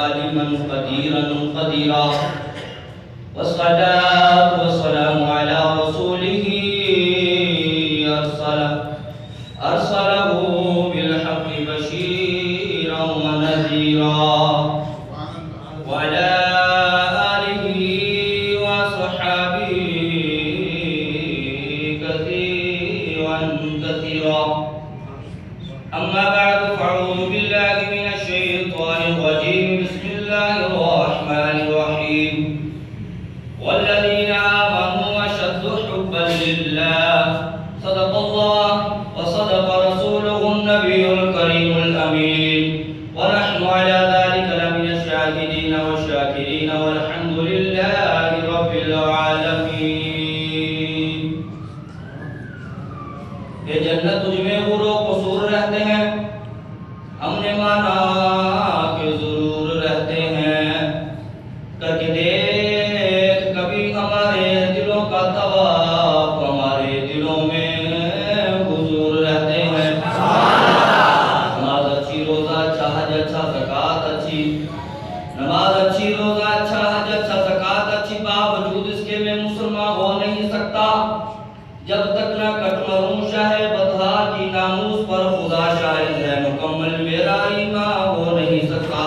عالما قديرا قديرا والصلاة والسلام على رسوله أرسله بالحق بشيرا ونذيرا وعلى آله وصحبه كثيرا كثيرا أما بعد فأعوذ بالله من الشيطان الرجيم بسم الله الرحمن الرحيم والذين آمنوا أشد حبا لله صدق الله وصدق رسوله النبي الكريم الأمين ونحن على ذلك لمن الشاهدين والشاكرين والحمد لله رب العالمين. یہ جنت تجھ میں حور و قصور رہتے ہیں، ہم نے مانا کہ ضرور رہتے ہیں، کر کے دیکھ کبھی ہمارے دلوں کا طواف ہمارے دلوں میں حضور رہتے ہیں. نماز اچھی، روزہ اچھا، حج اچھا، زکوٰۃ اچھی، نماز اچھی، روزہ اچھا، حج اچھا، زکوٰۃ اچھی، باوجود اس کے میں مسلمان ہو نہیں سکتا جب تک نہ کٹ مروں شاہ بدھا کی ناموس پر خدا شاہد ہے، مکمل میرا ایمان ہو نہیں سکتا.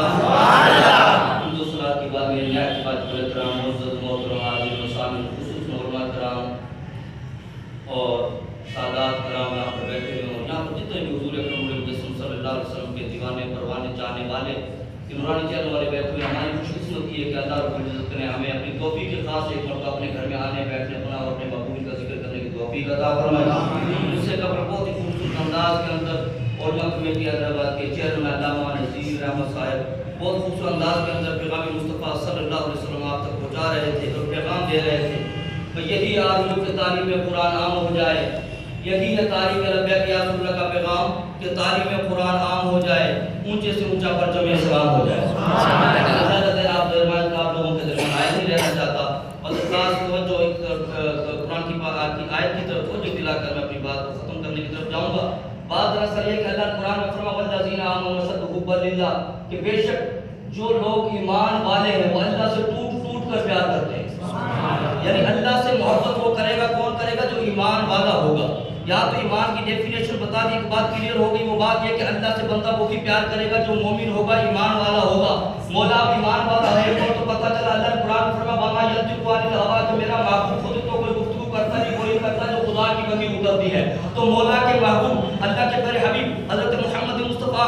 دوسرا کی بات میری نیا کی بات بولے کرام معزز محترم حاضرین و شامل خصوص علماء کرام اور سادات کرام یہاں پر بیٹھے ہوئے ہوں، یہاں پر جتنے بھی حضور اکرم مجسم صلی اللہ علیہ وسلم کے دیوانے پروانے چاہنے والے نورانی چینل والے بیٹھے ہوئے، ہماری خوش قسمتی ہے کہ اللہ رب العزت نے ہمیں اپنی توفیق کے خاص ایک مرتبہ اپنے گھر میں آنے بیٹھنے اپنا اور اپنے مقبول کا ذکر کرنے کی توفیق عطا فرمائے. اس سے قبل بہت ہی خوبصورت انداز کے اندر علماء کمیٹی حیدرآباد کے چیئرمین علامہ نذیر احمد صاحب بہت خوبصورت انداز کے اندر پیغام مصطفیٰ صلی اللہ علیہ وسلم آپ تک پہنچا رہے تھے اور پیغام دے رہے تھے کہ یہی آرزو کہ تعلیم قرآن عام ہو جائے، یہی ہے تعلیم لبیک یا رسول اللہ کا پیغام کہ تعلیم قرآن عام ہو جائے، اونچے سے اونچا پرچم اسلام ہو جائے. آپ لوگوں کے درمیان آئے نہیں رہنا چاہتا اور خاص توجہ قرآن کی آیت کی طرف توجہ دلا کر میں اپنی بات کو ختم کرنے کی طرف جاؤں گا. بات دراصل یہ کہ اللہ قرآن میں فرما والذین آمنوا اشد حبا للہ کہ بے شک جو لوگ ایمان والے ہیں وہ اللہ سے ٹوٹ ٹوٹ کر پیار کرتے ہیں. یعنی اللہ سے محبت وہ کرے گا، کون کرے گا؟ جو ایمان والا ہوگا. یا تو ایمان کی ڈیفینیشن بتا دی، ایک بات کلیئر ہو گئی، وہ بات یہ کہ اللہ سے بندہ وہی پیار کرے گا جو مومن ہوگا، ایمان والا ہوگا. مولا ایمان والا ہے تو پتہ چلا اللہ نے قرآن میں فرما وما ینطق عن الہویٰ کہ میرا محبوب خود تو کوئی گفتگو کرتا نہیں، کوئی کرتا جو خدا کی وحی اترتی ہے. تو مولا کے محبوب اللہ کے پیارے حبیب حضرت محمد مصطفیٰ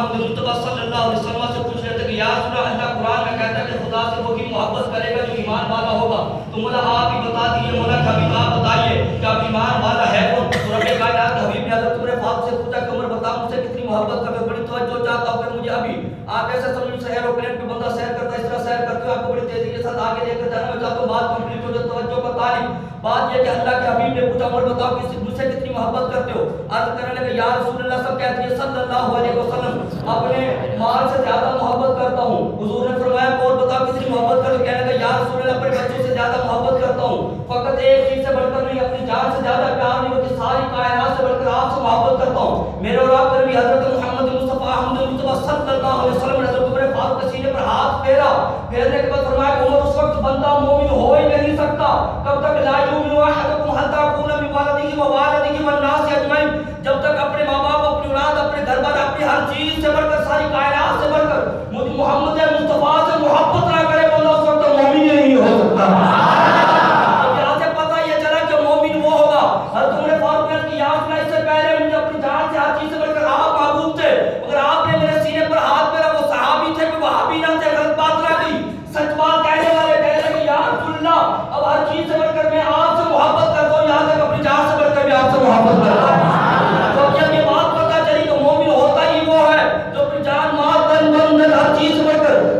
صلی اللہ علیہ وسلم سے پوچھ رہے تھے کہ یا رسول اللہ، اللہ قرآن میں کہتا ہے کہ خدا سے وہی محبت کرے گا جو ایمان والا ہوگا. تو مولا آپ ہی بتا دیجیے، مولا کا حبیب آپ بتائیے کہ آپ ایمان والا ہے کون؟ تو رب کائنات حبیب نے حضرت عمر فاروق سے پوچھا کہ عمر بتا مجھ سے کتنی محبت کا میں بڑی توجہ چاہتا ہوں کہ مجھے ابھی آپ ایسا سمجھ سے ایروپلین پہ بندہ سیر کرتا ہے اس طرح سیر کرتے ہوئے آپ کو بڑی تیزی کے ساتھ آگے لے کر جانا میں چاہتا ہوں. بات کمپلیٹ ہو جائے، توجہ کا تعلیم. بات یہ کہ اللہ کے حبیب نے پوچھا عمر بتاؤ کہ مجھ سے کتنی محبت کرتے ہو؟ عرض کرنے لگے یا رسول اللہ سب کہتے ہیں صلی اللہ علیہ وسلم اپنے مال سے زیادہ محبت کرتا ہوں. حضور نے فرمایا اور بتاؤ کتنی محبت کرتے ہو؟ کہنے لگے یا رسول اللہ اپنے بچوں سے زیادہ محبت کرتا ہوں. فقط ایک چیز سے بڑھ کر نہیں، اپنی جان سے زیادہ پیار نہیں ہوتی، ساری کائنات سے بڑھ کر آپ سے محبت کرتا ہوں. میرے اور آپ پر بھی حضرت محمد مصطفیٰ صلی اللہ علیہ وسلم نے حضرت عمر فاروق کے سینے پر ہاتھ پھیرا. پھیرنے کے بعد فرمایا کہ عمر اس وقت بندہ مومن ہو ہی نہیں سکتا کب تک لا یؤمن احدکم حتی یکون بوالدہ ووالدہ والناس اجمعین، جب تک اپنے ماں باپ، اپنی اولاد، اپنے گھر بار، اپنی ہر چیز سے بڑھ کر، ساری کائنات سے بڑھ کر محمد مصطفیٰ سے محبت نہ کرے بندہ اس وقت مومن ہی نہیں ہو سکتا. یہاں سے پتہ یہ چلا کہ مومن وہ ہوگا. حضرت عمر فاروق نے کہا یا رسول اللہ اس سے پہلے مجھے اپنی جان سے ہر چیز سے بڑھ کر آپ محبوب تھے، اگر آپ نے میرے سینے پر ہاتھ پھیرا وہ صحابی تھے کہ وہابی نہ تھے، غلط بات نہ کی. سچ بات کہنے والے کہنے لگے یا رسول اللہ اب ہر چیز سے بڑھ کر میں آپ سے محبت کرتا ہوں، یہاں تک اپنی جان سے بڑھ کر بھی آپ سے محبت کرتا ہوں. تو جب یہ بات پتہ چلی کہ مومن ہوتا ہی وہ ہے جو اپنی جان مال تن من ہر چیز سے بڑھ کر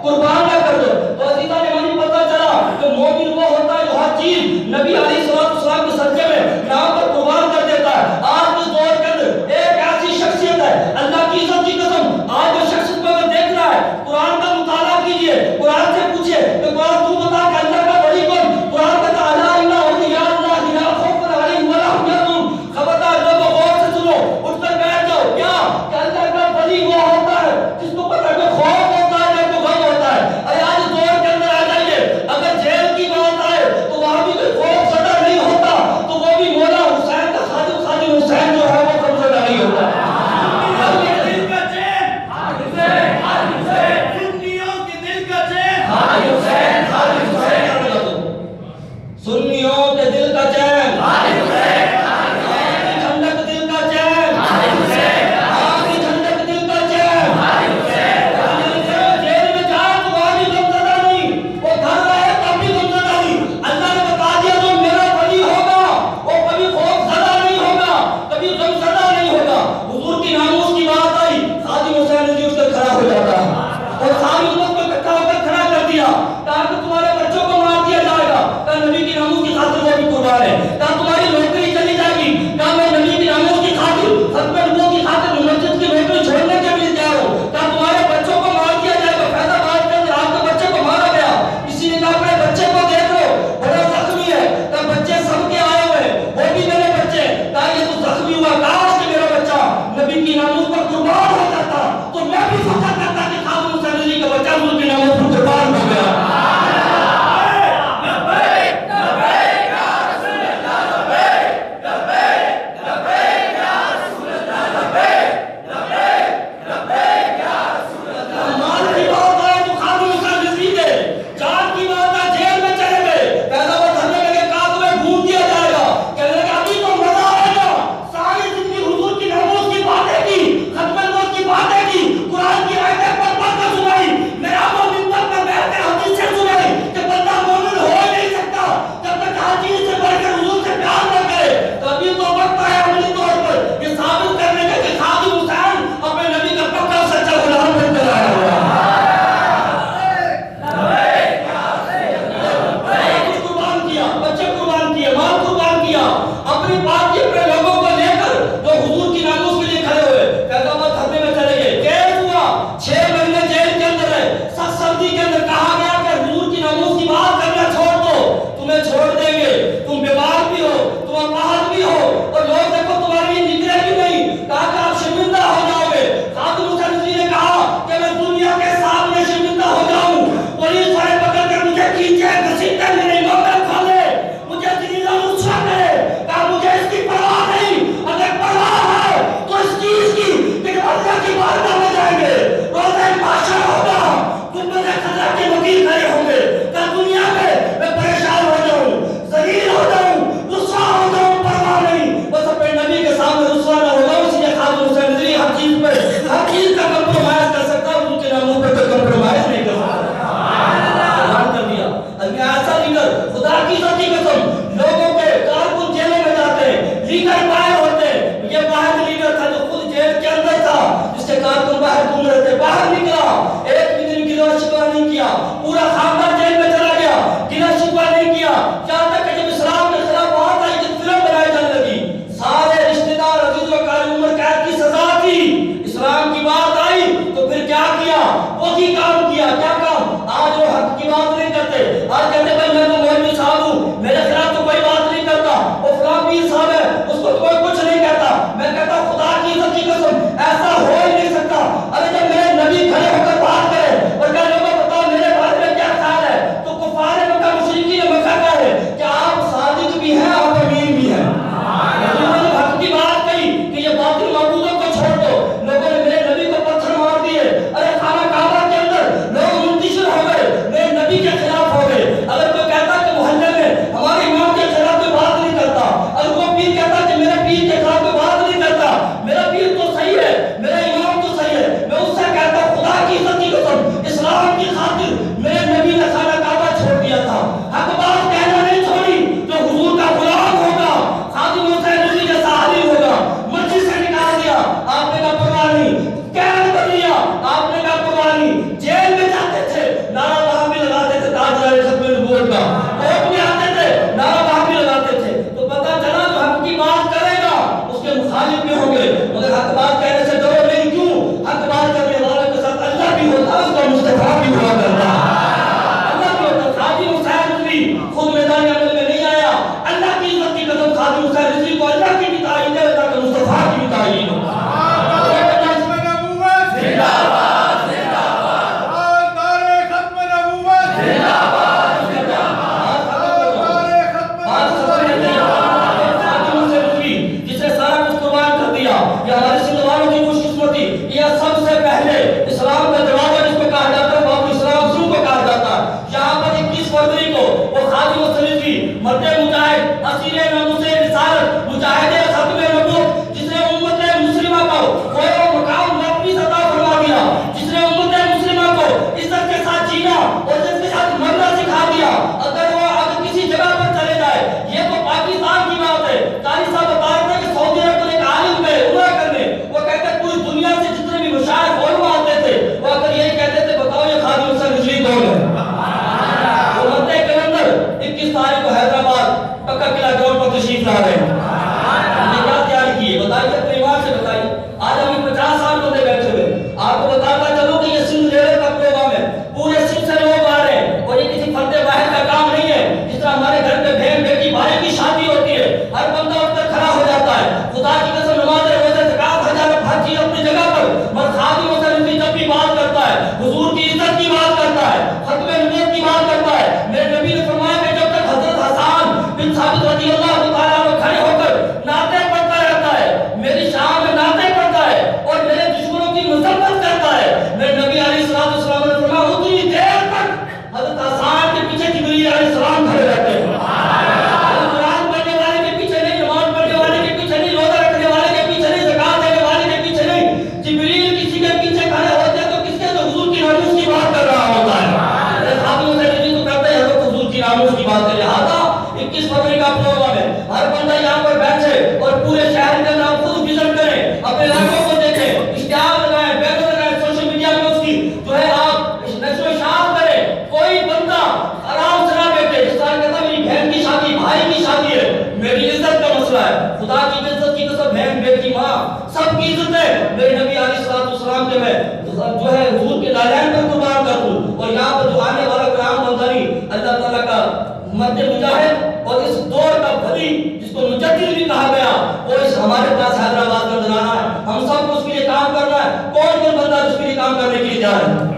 قربان نہ کر دو. تو عزیزان ہمیں پتہ چلا کہ مومن وہ ہوتا ہے جو ہر چیز نبی علیہ السلام کے صدقے میں نام پر قربان کر دیتا ہے. آج کے دور کے اندر ایک ایسی شخصیت ہے, اللہ کی عزت کی قسم, آج وہ شخص کو اگر دیکھ رہا ہے, قرآن کا مطالعہ کیجئے, قرآن سے پوچھئے کہ قرآن تو بتا کہ اللہ کا ولی کون. قرآن کہتا ہے الا ان اولیاء اللہ لا خوف علیہم ولا هم يحزنون. خبردار لوگوں غور سے سنو, اٹھ کر بیٹھ جاؤ. کیا کہ اللہ کا ولی وہ ہوتا ہے جس کو پتہ ہے کہ خوف ہوتا ہے یا غم ہوتا ہے. اے آج دور کے اندر آ جائیے, اگر جیل کی بات آئے تو وہاں بھی کوئی خوف زدہ نہیں ہوتا, تو وہ بھی مولا حسین کا خادم حسین جو ہے وہ غم زدہ نہیں ہوتا. سنیوں کے دل کا چین, ٹھنڈک دل کا چین, آخری ٹھنڈک دل کا چین. جیل میں جائے تو وہاں بھی غم زدہ نہیں, وہ گھر رہے تب بھی غم زدہ نہیں. اللہ نے بتا دیا جو میرا ولی ہوگا وہ کبھی خوف زدہ نہیں ہوگا, کبھی غم زدہ نہیں ہوگا. حضور کی ناموس کی بات آئی, خادم حسین رضی اٹھ کر کھڑا ہو جاتا ہے اور ساری امت کو اکٹھا ہو کر کھڑا کر دیا تاکہ تمہارے بچوں کو مار دیا جائے گا, کہ نبی کی ناموس کی خاطر وہ بھی قربان ہے. کہ تمہاری نوکری چلی جائے گی, کہ میں نبی کی ناموس کی خاطر, ختم نبوت کی خاطر مسجد کی نوکری چھوڑنے کے لیے تیار ہوں. کہ تمہارے بچوں کو مار دیا جائے گا. فیض آباد کے اندر آپ کے بچے کو مارا گیا, کسی نے کہا اپنے بچے کو دیکھ لو بڑا زخمی ہے. کہ بچے سب کے آئے ہوئے, وہ بھی میرے بچے. کہ یہ تو زخمی ہوا, کاش کہ میرا بچہ نبی کی ناموس پر قربان ہو جاتا تو میں بھی فخر کرتا کہ خادم حسین رضی کا بچہ حضور کی ناموس پر قربان ہو گیا. مجھے ہدایت، اسیر ناموس رسالت، مجاہد ختم نبوت، جس نے امت مسلمہ کو وہ مقام واپس عطا فرما دیا، جس نے امت مسلمہ کو عزت کے ساتھ جینا اور عزت کے ساتھ مرنا سکھا دیا، اگر وہ کسی جگہ پر چلے جائے، یہ تو پاکستان کی بات ہے، قاری صاحب بتا رہے تھے کہ سعودی عرب میں ایک عالم گئے عمرہ کرنے، وہ کہتے ہیں پوری دنیا سے جتنے بھی مشائخ علماء آتے تھے، وہ اگر یہی کہتے تھے بتاؤ یہ خادم حسین رضوی کون ہے؟ وہ مدہ کے اندر 21 تاریخ کو حیدرآباد پکا قلعہ گراؤنڈ پر تشریف لا رہے ہیں۔ یہ کیا تیاری کی ہے بتائیے، اپنے ایمان سے بتائیے۔ آج ہم 50 سال ہوتے بیٹھے ہوئے، آپ کو بتاتا چلو کہ یہ سندھ لیڈر کا پروگرام ہے، پورے سندھ سے لوگ آ رہے ہیں، اور یہ کسی فرد واحد کا کام نہیں ہے۔ جس طرح ہمارے گھر پہ بہن بیٹی بھائی کی شادی ہوتی ہے، ہر بندہ اٹھ کر کھڑا ہو جاتا ہے، خدا کی قسم نماز روزہ زکات حج ہر چیز اپنی جگہ پر، مگر خادم حسین جب بھی بات کرتا ہے حضور کی عزت کی بات کرتا ہے، ختم نبوت کی بات کرتا ہے۔ میرے نبی نے فرمایا کہ جب تک حضرت حسان بن ثابت رضی اللہ تعالیٰ عنہ کھڑے ہو کر نعتیں پڑھتا رہتا ہے، میری شان میں نعتیں پڑھتا ہے اور میرے دشمنوں کی مذمت کرتا ہے، میرے نبی علیہ السلام نے فرمایا اتنی دیر تک حضرت حسان کے پیچھے جبریل علیہ السلام کھڑے رہتے ہیں۔ قرآن پڑھنے والے کے پیچھے نہیں، نماز پڑھنے والے کے پیچھے نہیں، روزہ رکھنے والے کے پیچھے نہیں، زکات دینے والے کے پیچھے نہیں، جبریل کسی کے پیچھے کھڑے ہوتے ہیں تو کس کے؟ تو حضور کی ناموس کی بات کر رہا ہوتا ہے۔ خادم حسین تو کرتے ہیں حضرت حضور کی ناموس کی بات کر رہا تھا۔ 21 فروری کا پروگرام ہے، ہر بندہ یہاں پر بیٹھے اور پورے شہر کے اندر خود وزٹ کریں، اپنے علاقوں کو دیکھیں، اشتہار لگائیں، بینر لگائیں، سوشل میڈیا میں اس کی جو ہے آپ نشر و اشاعت کریں۔ کوئی بندہ آرام سے نہ بیٹھے، جس طرح کہتا میری بہن کی شادی، بھائی کی شادی ہے، میری عزت کا مسئلہ ہے، خدا کی عزت کی قسم بہن بیٹی ماں سب کی عزت ہے۔ میرے نبی علیہ السلام کے میں جو ہے حضور کے لالین پر قربان کر دوں، اور یہاں پر جو آنے والا قیام منظری اللہ تعالیٰ کا مرد مجاہد اور اس دور کا بھلی جس کو مجدد بھی کہا گیا، وہ اس ہمارے پاس حیدرآباد میں بنانا ہے، ہم سب کو اس کے لیے کام کرنا ہے۔ کون بندہ اس کے لیے کام کرنے کے لیے جا رہا ہے؟